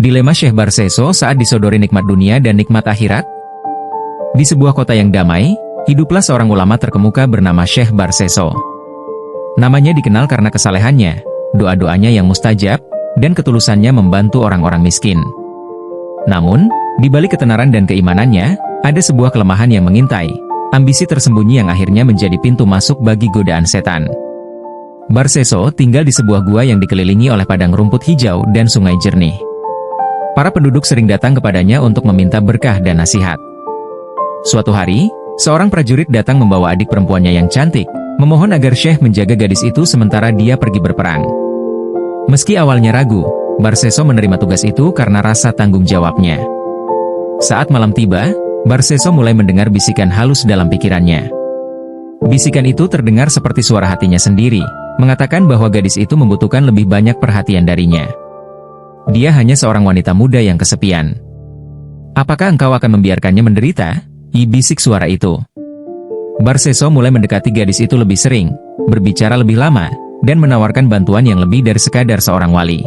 Dilema Syekh Barseso saat disodori nikmat dunia dan nikmat akhirat. Di sebuah kota yang damai, hiduplah seorang ulama terkemuka bernama Syekh Barseso. Namanya dikenal karena kesalehannya, doa-doanya yang mustajab, dan ketulusannya membantu orang-orang miskin. Namun, di balik ketenaran dan keimanannya, ada sebuah kelemahan yang mengintai, ambisi tersembunyi yang akhirnya menjadi pintu masuk bagi godaan setan. Barseso tinggal di sebuah gua yang dikelilingi oleh padang rumput hijau dan sungai jernih. Para penduduk sering datang kepadanya untuk meminta berkah dan nasihat. Suatu hari, seorang prajurit datang membawa adik perempuannya yang cantik, memohon agar Syekh menjaga gadis itu sementara dia pergi berperang. Meski awalnya ragu, Barseso menerima tugas itu karena rasa tanggung jawabnya. Saat malam tiba, Barseso mulai mendengar bisikan halus dalam pikirannya. Bisikan itu terdengar seperti suara hatinya sendiri, mengatakan bahwa gadis itu membutuhkan lebih banyak perhatian darinya. Dia hanya seorang wanita muda yang kesepian. Apakah engkau akan membiarkannya menderita? Bisik suara itu. Barseso mulai mendekati gadis itu lebih sering, berbicara lebih lama, dan menawarkan bantuan yang lebih dari sekadar seorang wali.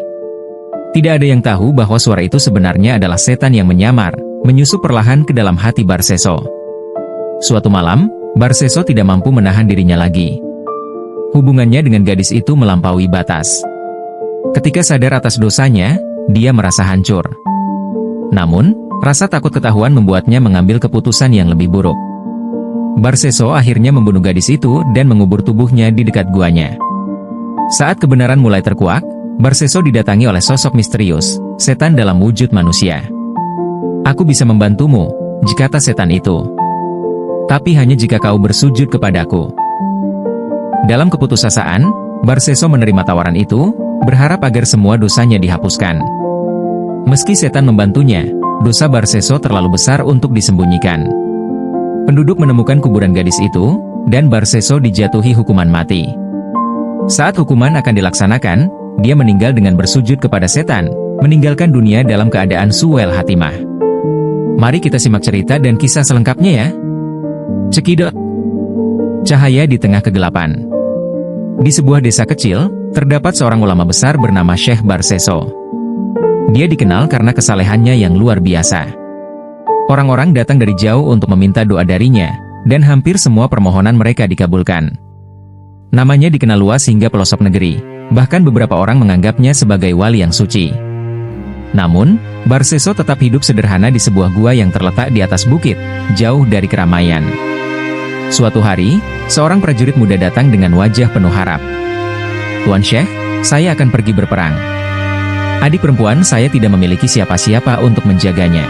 Tidak ada yang tahu bahwa suara itu sebenarnya adalah setan yang menyamar, menyusup perlahan ke dalam hati Barseso. Suatu malam, Barseso tidak mampu menahan dirinya lagi. Hubungannya dengan gadis itu melampaui batas. Ketika sadar atas dosanya, dia merasa hancur. Namun, rasa takut ketahuan membuatnya mengambil keputusan yang lebih buruk. Barseso akhirnya membunuh gadis itu dan mengubur tubuhnya di dekat guanya. Saat kebenaran mulai terkuak, Barseso didatangi oleh sosok misterius, setan dalam wujud manusia. Aku bisa membantumu, kata setan itu. Tapi hanya jika kau bersujud kepadaku. Dalam keputusasaan, Barseso menerima tawaran itu, berharap agar semua dosanya dihapuskan. Meski setan membantunya, dosa Barseso terlalu besar untuk disembunyikan. Penduduk menemukan kuburan gadis itu, dan Barseso dijatuhi hukuman mati. Saat hukuman akan dilaksanakan, dia meninggal dengan bersujud kepada setan, meninggalkan dunia dalam keadaan suwel hatimah. Mari kita simak cerita dan kisah selengkapnya ya. Cekidot. Cahaya di tengah kegelapan. Di sebuah desa kecil, terdapat seorang ulama besar bernama Syekh Barseso. Dia dikenal karena kesalehannya yang luar biasa. Orang-orang datang dari jauh untuk meminta doa darinya, dan hampir semua permohonan mereka dikabulkan. Namanya dikenal luas hingga pelosok negeri, bahkan beberapa orang menganggapnya sebagai wali yang suci. Namun, Barseso tetap hidup sederhana di sebuah gua yang terletak di atas bukit, jauh dari keramaian. Suatu hari, seorang prajurit muda datang dengan wajah penuh harap. Tuan Syekh, saya akan pergi berperang. Adik perempuan saya tidak memiliki siapa-siapa untuk menjaganya.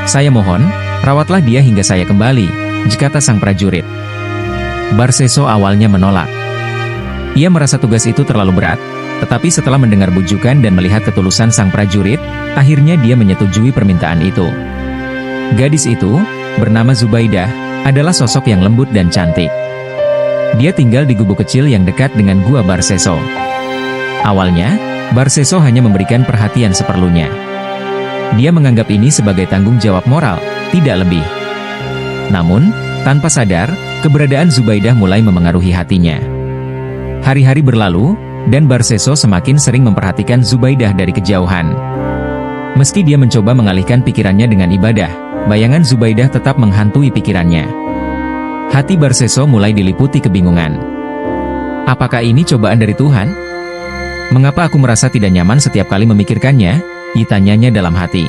Saya mohon, rawatlah dia hingga saya kembali, kata sang prajurit. Barseso awalnya menolak. Ia merasa tugas itu terlalu berat, tetapi setelah mendengar bujukan dan melihat ketulusan sang prajurit, akhirnya dia menyetujui permintaan itu. Gadis itu, bernama Zubaidah, adalah sosok yang lembut dan cantik. Dia tinggal di gubuk kecil yang dekat dengan gua Barseso. Awalnya, Barseso hanya memberikan perhatian seperlunya. Dia menganggap ini sebagai tanggung jawab moral, tidak lebih. Namun, tanpa sadar, keberadaan Zubaidah mulai memengaruhi hatinya. Hari-hari berlalu, dan Barseso semakin sering memperhatikan Zubaidah dari kejauhan. Meski dia mencoba mengalihkan pikirannya dengan ibadah, bayangan Zubaidah tetap menghantui pikirannya. Hati Barseso mulai diliputi kebingungan. Apakah ini cobaan dari Tuhan? Mengapa aku merasa tidak nyaman setiap kali memikirkannya? Tanyanya dalam hati.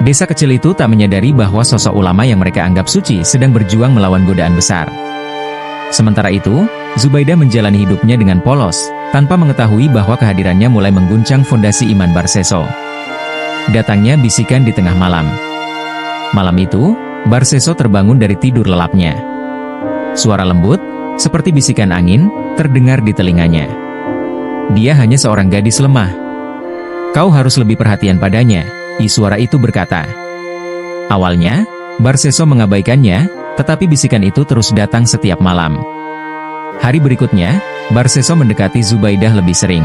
Desa kecil itu tak menyadari bahwa sosok ulama yang mereka anggap suci sedang berjuang melawan godaan besar. Sementara itu, Zubaidah menjalani hidupnya dengan polos, tanpa mengetahui bahwa kehadirannya mulai mengguncang fondasi iman Barseso. Datangnya bisikan di tengah malam. Malam itu, Barseso terbangun dari tidur lelapnya. Suara lembut, seperti bisikan angin, terdengar di telinganya. Dia hanya seorang gadis lemah. Kau harus lebih perhatian padanya, suara itu berkata. Awalnya, Barseso mengabaikannya, tetapi bisikan itu terus datang setiap malam. Hari berikutnya, Barseso mendekati Zubaidah lebih sering.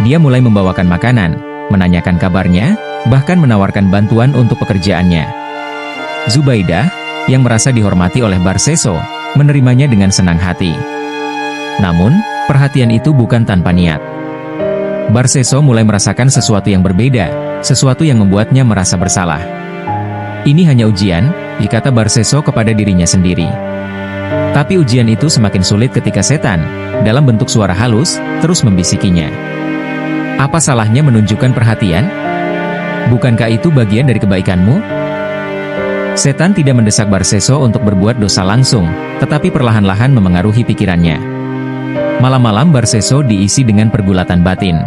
Dia mulai membawakan makanan, menanyakan kabarnya, bahkan menawarkan bantuan untuk pekerjaannya. Zubaidah, yang merasa dihormati oleh Barseso, menerimanya dengan senang hati. Namun, perhatian itu bukan tanpa niat. Barseso mulai merasakan sesuatu yang berbeda, sesuatu yang membuatnya merasa bersalah. Ini hanya ujian, dikata Barseso kepada dirinya sendiri. Tapi ujian itu semakin sulit ketika setan, dalam bentuk suara halus, terus membisikinya. Apa salahnya menunjukkan perhatian? Bukankah itu bagian dari kebaikanmu? Setan tidak mendesak Barseso untuk berbuat dosa langsung, tetapi perlahan-lahan memengaruhi pikirannya. Malam-malam Barseso diisi dengan pergulatan batin.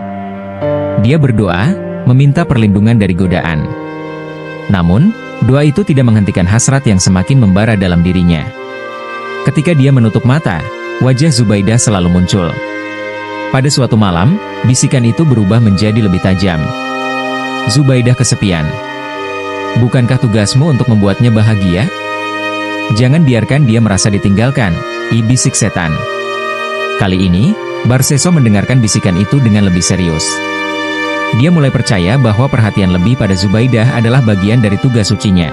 Dia berdoa, meminta perlindungan dari godaan. Namun, doa itu tidak menghentikan hasrat yang semakin membara dalam dirinya. Ketika dia menutup mata, wajah Zubaidah selalu muncul. Pada suatu malam, bisikan itu berubah menjadi lebih tajam. Zubaidah kesepian. Bukankah tugasmu untuk membuatnya bahagia? Jangan biarkan dia merasa ditinggalkan, bisik setan. Kali ini, Barseso mendengarkan bisikan itu dengan lebih serius. Dia mulai percaya bahwa perhatian lebih pada Zubaidah adalah bagian dari tugas sucinya.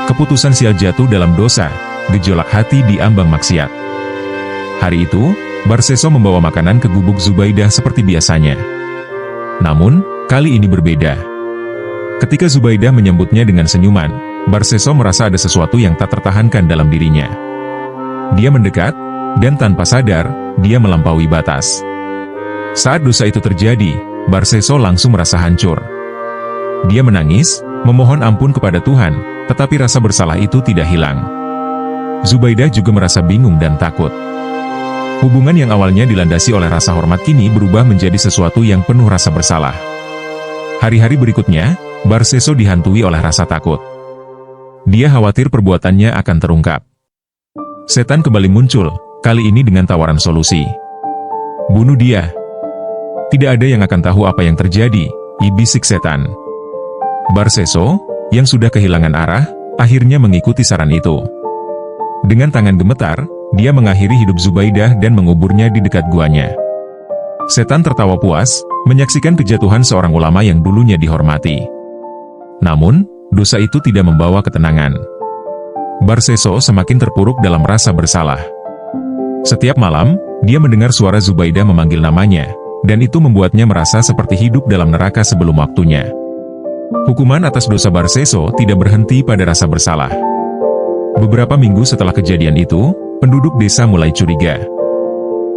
Keputusan sial jatuh dalam dosa, gejolak hati di ambang maksiat. Hari itu, Barseso membawa makanan ke gubuk Zubaidah seperti biasanya. Namun, kali ini berbeda. Ketika Zubaidah menyambutnya dengan senyuman, Barseso merasa ada sesuatu yang tak tertahankan dalam dirinya. Dia mendekat, dan tanpa sadar, dia melampaui batas. Saat dosa itu terjadi, Barseso langsung merasa hancur. Dia menangis, memohon ampun kepada Tuhan, tetapi rasa bersalah itu tidak hilang. Zubaidah juga merasa bingung dan takut. Hubungan yang awalnya dilandasi oleh rasa hormat kini berubah menjadi sesuatu yang penuh rasa bersalah. Hari-hari berikutnya, Barseso dihantui oleh rasa takut. Dia khawatir perbuatannya akan terungkap. Setan kembali muncul, kali ini dengan tawaran solusi. Bunuh dia. Tidak ada yang akan tahu apa yang terjadi, bisik setan. Barseso, yang sudah kehilangan arah, akhirnya mengikuti saran itu. Dengan tangan gemetar, dia mengakhiri hidup Zubaidah dan menguburnya di dekat guanya. Setan tertawa puas, menyaksikan kejatuhan seorang ulama yang dulunya dihormati. Namun, dosa itu tidak membawa ketenangan. Barseso semakin terpuruk dalam rasa bersalah. Setiap malam, dia mendengar suara Zubaidah memanggil namanya, dan itu membuatnya merasa seperti hidup dalam neraka sebelum waktunya. Hukuman atas dosa Barseso tidak berhenti pada rasa bersalah. Beberapa minggu setelah kejadian itu, penduduk desa mulai curiga.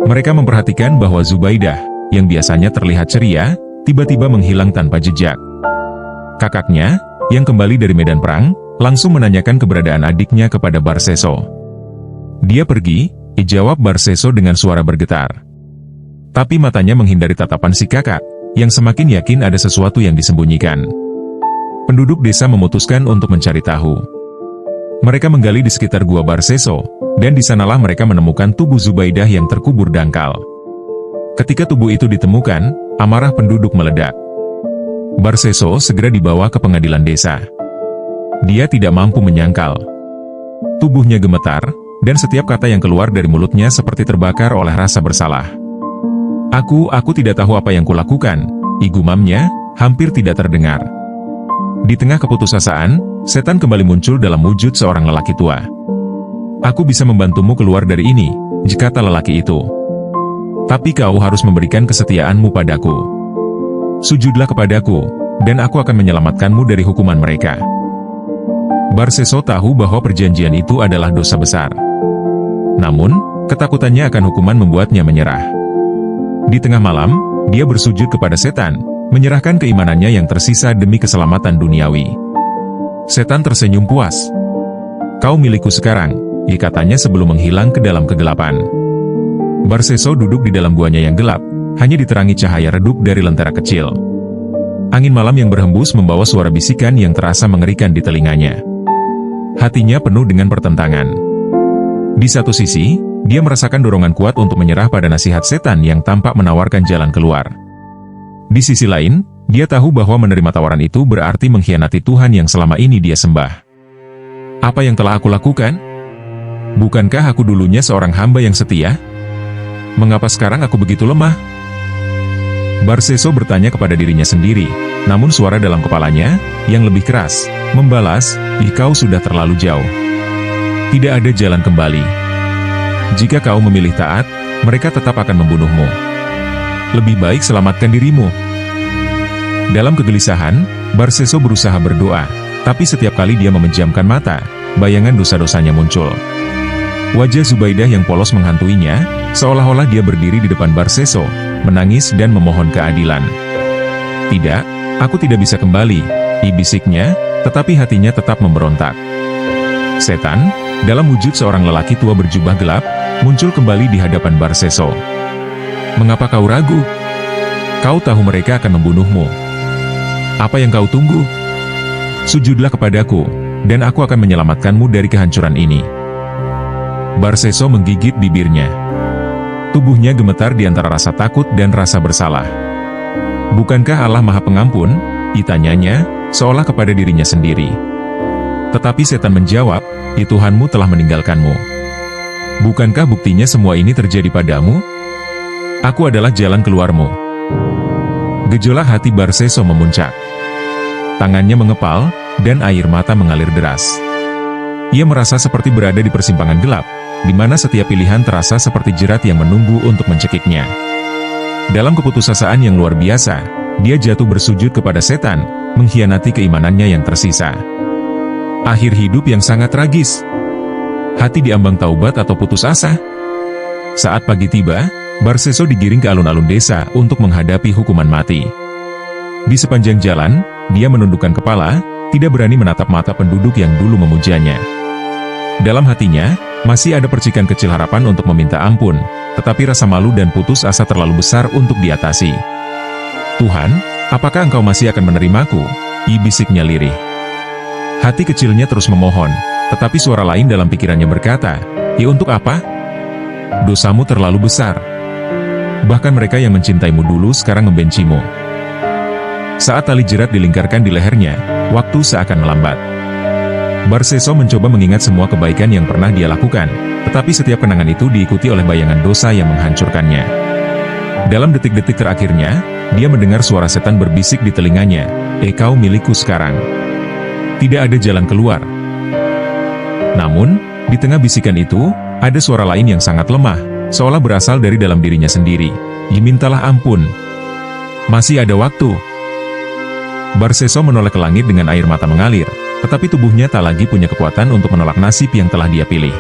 Mereka memperhatikan bahwa Zubaidah, yang biasanya terlihat ceria, tiba-tiba menghilang tanpa jejak. Kakaknya, yang kembali dari medan perang, langsung menanyakan keberadaan adiknya kepada Barseso. Dia pergi, jawab Barseso dengan suara bergetar. Tapi matanya menghindari tatapan si kakak, yang semakin yakin ada sesuatu yang disembunyikan. Penduduk desa memutuskan untuk mencari tahu. Mereka menggali di sekitar gua Barseso, dan di sanalah mereka menemukan tubuh Zubaidah yang terkubur dangkal. Ketika tubuh itu ditemukan, amarah penduduk meledak. Barseso segera dibawa ke pengadilan desa. Dia tidak mampu menyangkal. Tubuhnya gemetar, dan setiap kata yang keluar dari mulutnya seperti terbakar oleh rasa bersalah. Aku tidak tahu apa yang kulakukan, gumamnya, hampir tidak terdengar. Di tengah keputusasaan, setan kembali muncul dalam wujud seorang lelaki tua. Aku bisa membantumu keluar dari ini, kata lelaki itu. Tapi kau harus memberikan kesetiaanmu padaku. Sujudlah kepadaku, dan aku akan menyelamatkanmu dari hukuman mereka. Barseso tahu bahwa perjanjian itu adalah dosa besar. Namun, ketakutannya akan hukuman membuatnya menyerah. Di tengah malam, dia bersujud kepada setan, menyerahkan keimanannya yang tersisa demi keselamatan duniawi. Setan tersenyum puas. Kau milikku sekarang, katanya sebelum menghilang ke dalam kegelapan. Barseso duduk di dalam guanya yang gelap, hanya diterangi cahaya redup dari lentera kecil. Angin malam yang berhembus membawa suara bisikan yang terasa mengerikan di telinganya. Hatinya penuh dengan pertentangan. Di satu sisi, dia merasakan dorongan kuat untuk menyerah pada nasihat setan yang tampak menawarkan jalan keluar. Di sisi lain, dia tahu bahwa menerima tawaran itu berarti mengkhianati Tuhan yang selama ini dia sembah. Apa yang telah aku lakukan? Bukankah aku dulunya seorang hamba yang setia? Mengapa sekarang aku begitu lemah? Barseso bertanya kepada dirinya sendiri, namun suara dalam kepalanya, yang lebih keras, membalas, kau sudah terlalu jauh. Tidak ada jalan kembali. Jika kau memilih taat, mereka tetap akan membunuhmu. lebih baik selamatkan dirimu. Dalam kegelisahan, Barseso berusaha berdoa, tapi setiap kali dia memejamkan mata, bayangan dosa-dosanya muncul. Wajah Zubaidah yang polos menghantuinya, seolah-olah dia berdiri di depan Barseso, menangis dan memohon keadilan. "Tidak, aku tidak bisa kembali," bisiknya, tetapi hatinya tetap memberontak. Setan, dalam wujud seorang lelaki tua berjubah gelap, muncul kembali di hadapan Barseso. "Mengapa kau ragu? Kau tahu mereka akan membunuhmu. Apa yang kau tunggu? Sujudlah kepadaku, dan aku akan menyelamatkanmu dari kehancuran ini." Barseso menggigit bibirnya. Tubuhnya gemetar di antara rasa takut dan rasa bersalah. "Bukankah Allah Maha Pengampun?" ditanyanya, seolah kepada dirinya sendiri. Tetapi setan menjawab, "Ya, Tuhanmu telah meninggalkanmu. Bukankah buktinya semua ini terjadi padamu? Aku adalah jalan keluarmu." Gejolak hati Barseso memuncak. Tangannya mengepal, dan air mata mengalir deras. Ia merasa seperti berada di persimpangan gelap, di mana setiap pilihan terasa seperti jerat yang menunggu untuk mencekiknya. Dalam keputusasaan yang luar biasa, dia jatuh bersujud kepada setan, mengkhianati keimanannya yang tersisa. Akhir hidup yang sangat tragis. Hati diambang taubat atau putus asa. Saat pagi tiba, Barseso digiring ke alun-alun desa untuk menghadapi hukuman mati. Di sepanjang jalan, dia menundukkan kepala, tidak berani menatap mata penduduk yang dulu memujanya. Dalam hatinya, masih ada percikan kecil harapan untuk meminta ampun, tetapi rasa malu dan putus asa terlalu besar untuk diatasi. "Tuhan, apakah Engkau masih akan menerimaku?" bisiknya lirih. Hati kecilnya terus memohon, tetapi suara lain dalam pikirannya berkata, "Ya, untuk apa? Dosamu terlalu besar. Bahkan mereka yang mencintaimu dulu sekarang membencimu." Saat tali jerat dilingkarkan di lehernya, waktu seakan melambat. Barseso mencoba mengingat semua kebaikan yang pernah dia lakukan, tetapi setiap kenangan itu diikuti oleh bayangan dosa yang menghancurkannya. Dalam detik-detik terakhirnya, dia mendengar suara setan berbisik di telinganya, "Kau milikku sekarang. Tidak ada jalan keluar." Namun, di tengah bisikan itu, ada suara lain yang sangat lemah, seolah berasal dari dalam dirinya sendiri. "Mintalah ampun. Masih ada waktu." Barseso menoleh ke langit dengan air mata mengalir, tetapi tubuhnya tak lagi punya kekuatan untuk menolak nasib yang telah dia pilih.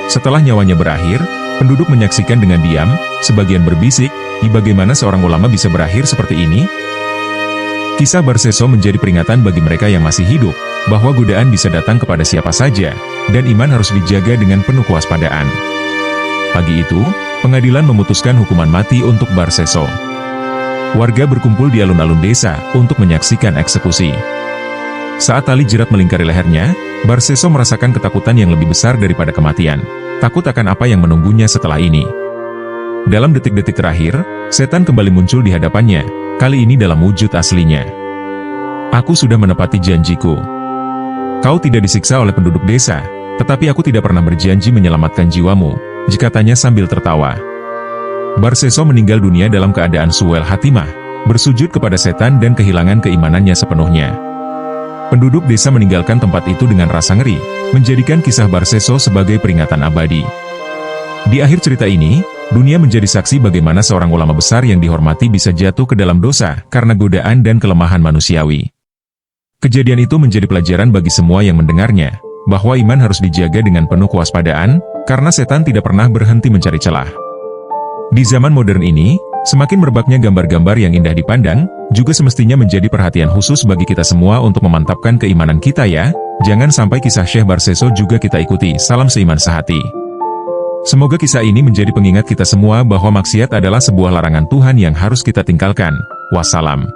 Setelah nyawanya berakhir, penduduk menyaksikan dengan diam, sebagian berbisik, bagaimana seorang ulama bisa berakhir seperti ini? Kisah Barseso menjadi peringatan bagi mereka yang masih hidup, bahwa godaan bisa datang kepada siapa saja, dan iman harus dijaga dengan penuh kewaspadaan. Pagi itu, pengadilan memutuskan hukuman mati untuk Barseso. Warga berkumpul di alun-alun desa untuk menyaksikan eksekusi. Saat tali jerat melingkari lehernya, Barseso merasakan ketakutan yang lebih besar daripada kematian. Takut akan apa yang menunggunya setelah ini. Dalam detik-detik terakhir, setan kembali muncul di hadapannya, kali ini dalam wujud aslinya. "Aku sudah menepati janjiku. Kau tidak disiksa oleh penduduk desa, tetapi aku tidak pernah berjanji menyelamatkan jiwamu," katanya sambil tertawa. Barseso meninggal dunia dalam keadaan su'ul khatimah, bersujud kepada setan dan kehilangan keimanannya sepenuhnya. Penduduk desa meninggalkan tempat itu dengan rasa ngeri, menjadikan kisah Barseso sebagai peringatan abadi. Di akhir cerita ini, dunia menjadi saksi bagaimana seorang ulama besar yang dihormati bisa jatuh ke dalam dosa karena godaan dan kelemahan manusiawi. Kejadian itu menjadi pelajaran bagi semua yang mendengarnya, bahwa iman harus dijaga dengan penuh kewaspadaan, karena setan tidak pernah berhenti mencari celah. Di zaman modern ini, semakin merebaknya gambar-gambar yang indah dipandang, juga semestinya menjadi perhatian khusus bagi kita semua untuk memantapkan keimanan kita ya. Jangan sampai kisah Syekh Barseso juga kita ikuti. Salam seiman sehati. Semoga kisah ini menjadi pengingat kita semua bahwa maksiat adalah sebuah larangan Tuhan yang harus kita tinggalkan. Wassalam.